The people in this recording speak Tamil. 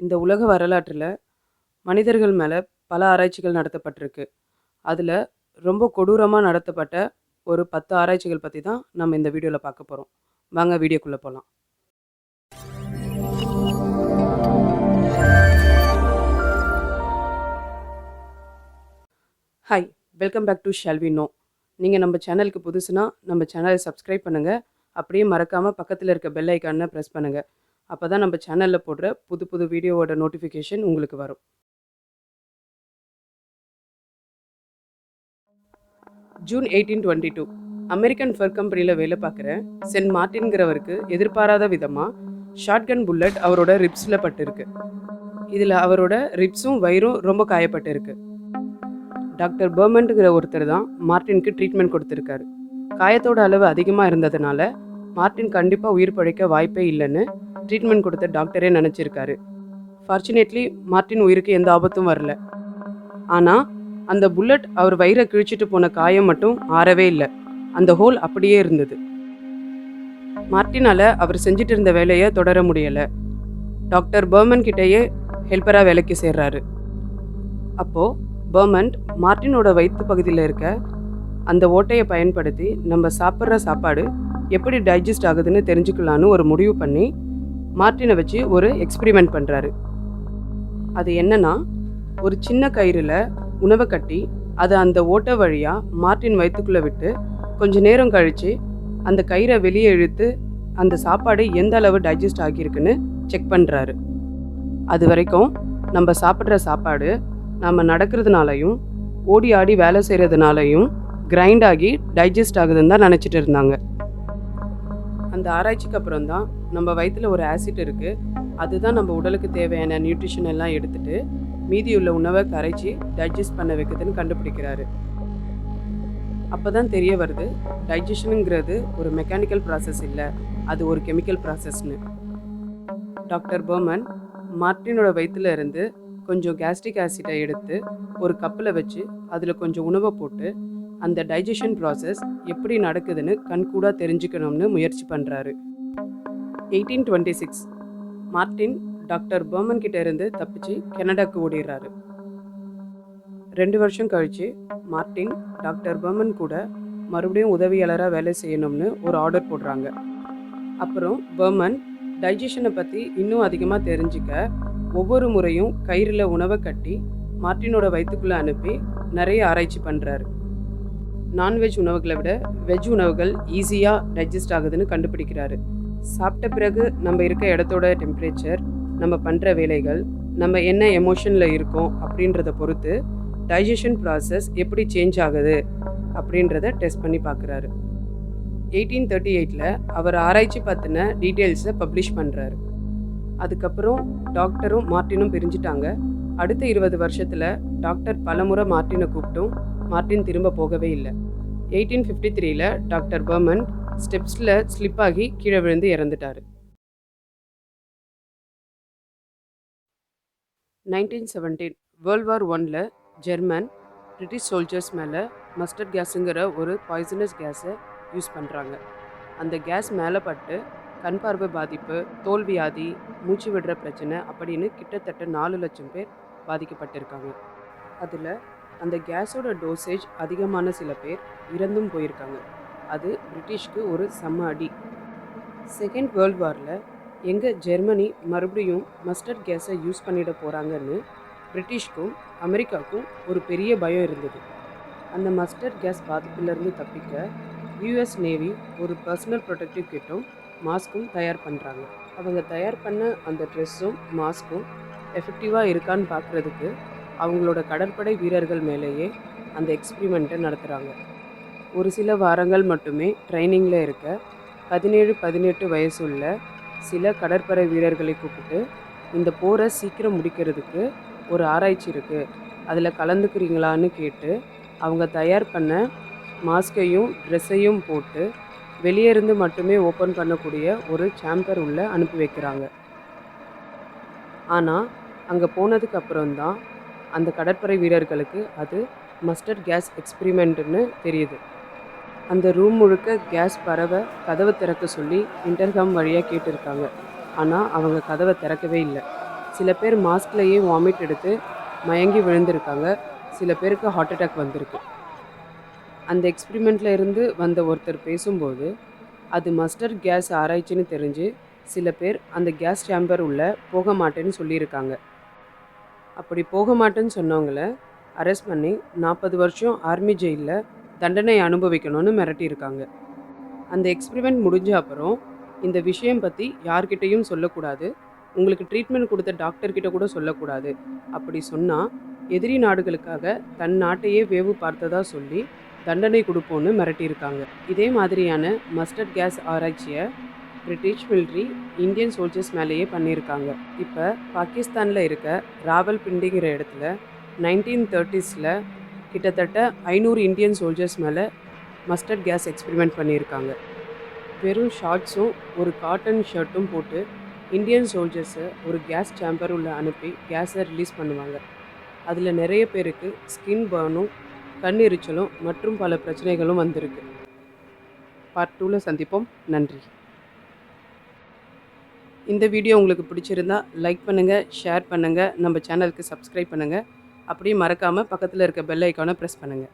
இந்த உலக வரலாற்றில் மனிதர்கள் மேலே பல ஆராய்ச்சிகள் நடத்தப்பட்டிருக்கு. அதில் ரொம்ப கொடூரமாக நடத்தப்பட்ட ஒரு 10 ஆராய்ச்சிகள் பற்றி தான் நம்ம இந்த வீடியோவில் பார்க்க போகிறோம். வாங்க வீடியோக்குள்ளே போகலாம். Hi, welcome back to shall we know. நீங்கள் நம்ம சேனலுக்கு புதுசுனா நம்ம சேனலை சப்ஸ்கிரைப் பண்ணுங்கள். அப்படியே மறக்காமல் பக்கத்தில் இருக்க பெல் ஐக்கானை ப்ரெஸ் பண்ணுங்கள். அப்போ தான் நம்ம சேனலில் போடுற புது புது வீடியோவோட நோட்டிஃபிகேஷன் உங்களுக்கு வரும். ஜூன் 1822 அமெரிக்கன் ஃபர் கம்பெனியில் வேலை பார்க்குற சென்ட் மார்ட்டின்கிறவருக்கு எதிர்பாராத விதமாக ஷாட்கன் புல்லட் அவரோட ரிப்ஸில் பட்டிருக்கு. இதில் அவரோட ரிப்ஸும் வயிறும் ரொம்ப காயப்பட்டிருக்கு. டாக்டர் பெர்மண்ட்ங்கிற ஒருத்தர் தான் மார்ட்டினுக்கு ட்ரீட்மெண்ட் கொடுத்துருக்காரு. காயத்தோட அளவு அதிகமாக இருந்ததுனால மார்ட்டின் கண்டிப்பாக உயிர் பழைக்க வாய்ப்பே இல்லைன்னு ட்ரீட்மெண்ட் கொடுத்த டாக்டரே நினச்சிருக்காரு. ஃபார்ச்சுனேட்லி மார்ட்டின் உயிருக்கு எந்த ஆபத்தும் வரல. ஆனால் அந்த புல்லட் அவர் வயிறை கிழிச்சிட்டு போன காயம் மட்டும் ஆறவே இல்லை. அந்த ஹோல் அப்படியே இருந்தது. மார்ட்டினால் அவர் செஞ்சுட்டு இருந்த வேலையை தொடர முடியலை. டாக்டர் பெர்மண்ட் கிட்டேயே ஹெல்ப்பராக வேலைக்கு சேர்றாரு. அப்போது பெர்மண்ட் மார்ட்டினோட வயிற்று பகுதியில் இருக்க அந்த ஓட்டையை பயன்படுத்தி நம்ம சாப்பிட்ற சாப்பாடு எப்படி டைஜஸ்ட் ஆகுதுன்னு தெரிஞ்சுக்கலான்னு ஒரு முடிவு பண்ணி மார்ட்டினை வச்சு ஒரு எக்ஸ்பிரிமெண்ட் பண்ணுறாரு. அது என்னன்னா, ஒரு சின்ன கயிறில் உணவை கட்டி அதை அந்த ஓட்டை வழியாக மார்ட்டின் வயிற்றுக்குள்ளே விட்டு கொஞ்ச நேரம் கழித்து அந்த கயிறை வெளியே இழுத்து அந்த சாப்பாடு எந்த அளவு டைஜஸ்ட் ஆகியிருக்குன்னு செக் பண்ணுறாரு. அது வரைக்கும் நம்ம சாப்பிட்ற சாப்பாடு நம்ம நடக்கிறதுனாலையும் ஓடி ஆடி வேலை செய்கிறதுனாலையும் கிரைண்ட் ஆகி டைஜஸ்ட் ஆகுதுன்னு தான் நினச்சிட்டு இருந்தாங்க. அந்த ஆராய்ச்சிக்கு அப்புறம் தான் நம்ம வயிற்றில் ஒரு ஆசிட் இருக்குது, அதுதான் நம்ம உடலுக்கு தேவையான நியூட்ரிஷன் எல்லாம் எடுத்துகிட்டு மீதியுள்ள உணவை கரைச்சி டைஜஸ்ட் பண்ண வைக்குதுன்னு கண்டுபிடிக்கிறாரு. அப்போ தான் தெரிய வருது, டைஜஷனுங்கிறது ஒரு மெக்கானிக்கல் ப்ராசஸ் இல்லை, அது ஒரு கெமிக்கல் ப்ராசஸ்னு. டாக்டர் பெர்மண்ட் மார்ட்டினோட வயிற்றுல இருந்து கொஞ்சம் கேஸ்ட்ரிக் ஆசிட்டை எடுத்து ஒரு கப்பில் வச்சு அதில் கொஞ்சம் உணவை போட்டு அந்த டைஜஷன் ப்ராசஸ் எப்படி நடக்குதுன்னு கண்கூடாக தெரிஞ்சுக்கணும்னு முயற்சி பண்ணுறாரு. 1826 மார்ட்டின் டாக்டர் பெர்மண்ட் கிட்ட இருந்து தப்பிச்சு கனடாக்கு ஓடிடுறாரு. 2 வருஷம் கழிச்சு மார்ட்டின் டாக்டர் பெர்மண்ட் கூட மறுபடியும் உதவியாளராக வேலை செய்யணும்னு ஒரு ஆர்டர் போடுறாங்க. அப்புறம் பெர்மண்ட் டைஜஷனை பற்றி இன்னும் அதிகமாக தெரிஞ்சுக்க ஒவ்வொரு முறையும் கயிறில் உணவை கட்டி மார்ட்டினோட வயிற்றுக்குள்ளே அனுப்பி நிறைய ஆராய்ச்சி பண்ணுறாரு. நான்வெஜ் உணவுகளை விட வெஜ் உணவுகள் ஈஸியாக டைஜஸ்ட் ஆகுதுன்னு கண்டுபிடிக்கிறாரு. சாப்பிட்ட பிறகு நம்ம இருக்க இடத்தோட டெம்பரேச்சர், நம்ம பண்ணுற வேலைகள், நம்ம என்ன எமோஷனில் இருக்கோம் அப்படின்றத பொறுத்து டைஜஷன் ப்ராசஸ் எப்படி சேஞ்ச் ஆகுது அப்படின்றத டெஸ்ட் பண்ணி பார்க்குறாரு. 1838 அவர் ஆராய்ச்சி பற்றின டீட்டெயில்ஸை பப்ளிஷ் பண்ணுறாரு. அதுக்கப்புறம் டாக்டரும் மார்ட்டினும் பிரிஞ்சுட்டாங்க. அடுத்த 20 வருஷத்தில் டாக்டர் பலமுறை மார்ட்டினை கூப்பிட்டும் மார்ட்டின் திரும்ப போகவே இல்லை. 1853 டாக்டர் பெர்மண்ட் ஸ்டெப்ஸில் ஸ்லிப் ஆகி கீழே விழுந்து இறந்துட்டார். 1917 world war 1 German British soldiers மேலே மஸ்டர்ட் கேஸுங்கிற ஒரு பாய்சனஸ் கேஸை யூஸ் பண்ணுறாங்க. அந்த கேஸ் மேலே பட்டு கண் பார்வை பாதிப்பு, தோல் வியாதி, மூச்சு விடுற பிரச்சனை அப்படின்னு கிட்டத்தட்ட 4 லட்சம் பேர் பாதிக்கப்பட்டிருக்காங்க. அதில் அந்த கேஸோட டோசேஜ் அதிகமான சில பேர் இறந்தும் போயிருக்காங்க. அது பிரிட்டிஷ்க்கு ஒரு செம்ம அடி. செகண்ட் வேர்ல்ட் வாரில் எங்கே ஜெர்மனி மறுபடியும் மஸ்டர்ட் கேஸை யூஸ் பண்ணிட போகிறாங்கன்னு பிரிட்டிஷ்க்கும் அமெரிக்காவுக்கும் ஒரு பெரிய பயம் இருந்தது. அந்த மஸ்டர்ட் கேஸ் பாதிப்பிலிருந்து தப்பிக்க யூஎஸ் நேவி ஒரு பர்சனல் ப்ரொடெக்டிவ் கிட்டும் மாஸ்க்கும் தயார் பண்ணுறாங்க. அவங்க தயார் பண்ண அந்த ட்ரெஸ்ஸும் மாஸ்க்கும் எஃபெக்டிவாக இருக்கான்னு பார்க்குறதுக்கு அவங்களோட கடற்படை வீரர்கள் மேலேயே அந்த எக்ஸ்பிரிமெண்ட்டை நடத்துகிறாங்க. ஒரு சில வாரங்கள் மட்டுமே ட்ரைனிங்கில் இருக்க 17-18 வயசுள்ள சில கடற்படை வீரர்களை கூப்பிட்டு இந்த போரை சீக்கிரம் முடிக்கிறதுக்கு ஒரு ஆராய்ச்சி இருக்குது, அதில் கலந்துக்கிறீங்களான்னு கேட்டு அவங்க தயார் பண்ண மாஸ்கையும் ட்ரெஸ்ஸையும் போட்டு வெளியே இருந்து மட்டுமே ஓப்பன் பண்ணக்கூடிய ஒரு சேம்பர் உள்ள அனுப்பி வைக்கிறாங்க. ஆனால் அங்கே போனதுக்கு அப்புறம்தான் அந்த கடற்படை வீரர்களுக்கு அது மஸ்டர்ட் கேஸ் எக்ஸ்பிரிமெண்ட்டுன்னு தெரியுது. அந்த ரூம் முழுக்க கேஸ் பரவ கதவை திறக்க சொல்லி இன்டர்காம் வழியாக கேட்டிருக்காங்க. ஆனால் அவங்க கதவை திறக்கவே இல்லை. சில பேர் மாஸ்க்லேயே வாமிட் எடுத்து மயங்கி விழுந்திருக்காங்க. சில பேருக்கு ஹார்ட் அட்டாக் வந்திருக்கு. அந்த எக்ஸ்பிரிமெண்ட்டில் இருந்து வந்த ஒருத்தர் பேசும்போது அது மஸ்டர்ட் கேஸ் ஆராய்ச்சின்னு தெரிஞ்சு சில பேர் அந்த கேஸ் சேம்பர் உள்ள போக மாட்டேன்னு சொல்லியிருக்காங்க. அப்படி போக மாட்டேன்னு சொன்னவங்கள அரெஸ்ட் பண்ணி 40 வருஷம் ஆர்மி ஜெயிலில் தண்டனை அனுபவிக்கணும்னு மிரட்டியிருக்காங்க. அந்த எக்ஸ்பிரிமெண்ட் முடிஞ்ச அப்புறம் இந்த விஷயம் பற்றி யார்கிட்டையும் சொல்லக்கூடாது, உங்களுக்கு ட்ரீட்மெண்ட் கொடுத்த டாக்டர்கிட்ட கூட சொல்லக்கூடாது. அப்படி சொன்னால் எதிரி நாடுகளுக்காக தன் நாட்டையே வேவு பார்த்ததா சொல்லி தண்டனை கொடுப்போன்னு மிரட்டியிருக்காங்க. இதே மாதிரியான மஸ்டர்ட் கேஸ் ஆராய்ச்சியை பிரிட்டிஷ் மிலிட்ரி இந்தியன் சோல்ஜர்ஸ் மேலேயே பண்ணியிருக்காங்க. இப்போ பாகிஸ்தானில் இருக்க ராவல்பிண்டிங்கிற இடத்துல 1930s கிட்டத்தட்ட 500 இந்தியன் சோல்ஜர்ஸ் மேலே மஸ்டர்ட் கேஸ் எக்ஸ்பிரிமெண்ட் பண்ணியிருக்காங்க. வெறும் ஷார்ட்ஸும் ஒரு காட்டன் ஷர்ட்டும் போட்டு இந்தியன் சோல்ஜர்ஸை ஒரு கேஸ் சேம்பர் உள்ள அனுப்பி கேஸை ரிலீஸ் பண்ணுவாங்க. அதில் நிறைய பேருக்கு ஸ்கின் பர்னும் கண் எரிச்சலும் மற்றும் பல பிரச்சனைகளும் வந்திருக்கு. பார்ட் 2ல் சந்திப்போம். நன்றி. இந்த வீடியோ உங்களுக்கு பிடிச்சிருந்தா லைக் பண்ணுங்கள், ஷேர் பண்ணுங்கள், நம்ம சேனலுக்கு சப்ஸ்கிரைப் பண்ணுங்கள். அப்படியே மறக்காமல் பக்கத்தில் இருக்க பெல் ஐக்கானை ப்ரெஸ் பண்ணுங்கள்.